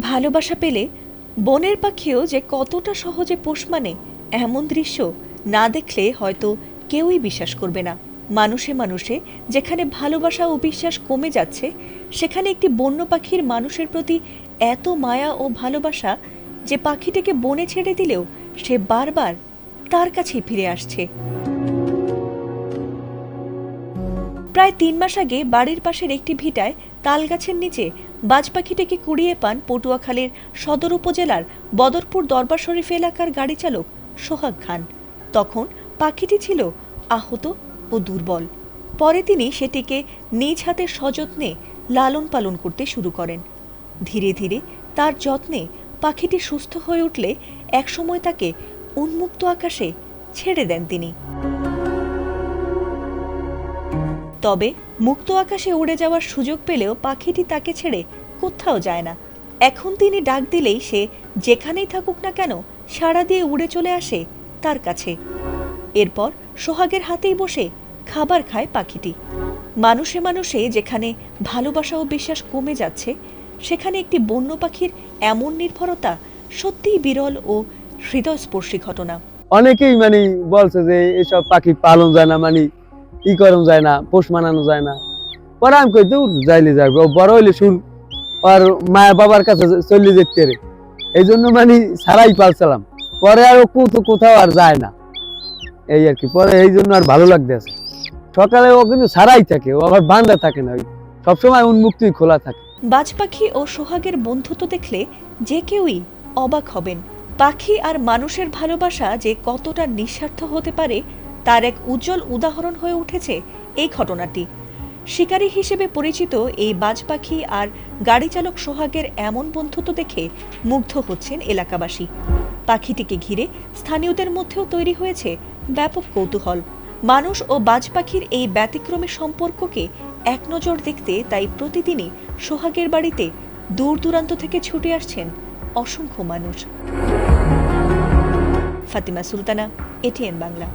ভালোবাসা পেলে বনের পাখিও যে কতটা সহজে পোষ মানে এমন দৃশ্য না দেখলে হয়তো কেউই বিশ্বাস করবে না। মানুষে মানুষে যেখানে ভালোবাসা ও বিশ্বাস কমে যাচ্ছে, সেখানে একটি বন্য পাখির মানুষের প্রতি এত মায়া ও ভালোবাসা যে পাখিটাকে বনে ছেড়ে দিলেও সে বারবার তার কাছেই ফিরে আসছে। প্রায় ৩ মাস আগে বাড়ির পাশের একটি ভিটায় তালগাছের নিচে বাজ পাখিটাকে কুড়িয়ে পান পটুয়াখালীর সদর উপজেলার বদরপুর দরবার শরীফ এলাকার গাড়ি চালক সোহাগ খান। তখন পাখিটি ছিল আহত ও দুর্বল। পরে তিনি সেটিকে নিজ হাতে সযত্নে লালন পালন করতে শুরু করেন। ধীরে ধীরে তার যত্নে পাখিটি সুস্থ হয়ে উঠলে একসময় তাকে উন্মুক্ত আকাশে ছেড়ে দেন তিনি। তবে মুক্ত আকাশে উড়ে যাওয়ার সুযোগ পেলেও পাখিটি তাকে ছেড়ে কোথাও যায় না। এখন তিনি ডাক দিলেই সে যেখানেই থাকুক না কেন সাড়া দিয়ে উড়ে চলে আসে তার কাছে। এরপর সোহাগের হাতেই বসে খাবার খায় পাখিটি। মানুষে মানুষে যেখানে ভালোবাসা ও বিশ্বাস কমে যাচ্ছে, সেখানে একটি বন্য পাখির এমন নির্ভরতা সত্যিই বিরল ও হৃদয়স্পর্শী ঘটনা। অনেকেই বলছে যে এসব পাখি পালন যায় না, ই করন যায় না, পোষ মানানো যায় না। পরে আমি কই দূর যাইলে যাবে, ও বড় হইলে শুন আর মায়ের বাবার কাছে চলে যেতে রে, এই জন্য সারাই পালছিলাম। পরে আর ও কোথাও আর যায় না, এই আর কি। পরে এই জন্য আর ভালো লাগতেছে। সকালে ও কিন্তু সারাই থাকে, ও আবার বান্ধা থাকে না, সবসময় উন্মুক্তই খোলা থাকে। বাজ পাখি ও সোহাগের বন্ধুত্ব দেখলে যে কেউই অবাক হবেন। পাখি আর মানুষের ভালোবাসা যে কতটা নিঃস্বার্থ হতে পারে তার এক উজ্জ্বল উদাহরণ হয়ে উঠেছে এই ঘটনাটি। শিকারী হিসেবে পরিচিত এই বাজ পাখি আর গাড়ি চালক সোহাগের এমন বন্ধুত্ব দেখে মুগ্ধ হচ্ছেন এলাকাবাসী। পাখিটিকে ঘিরে স্থানীয়দের মধ্যেও তৈরি হয়েছে ব্যাপক কৌতূহল। মানুষ ও বাজ পাখির এই ব্যতিক্রমী সম্পর্ককে এক নজর দেখতে তাই প্রতিদিনই সোহাগের বাড়িতে দূর দূরান্ত থেকে ছুটে আসছেন অসংখ্য মানুষ। ফাতিমা সুলতানা, এটিএন বাংলা।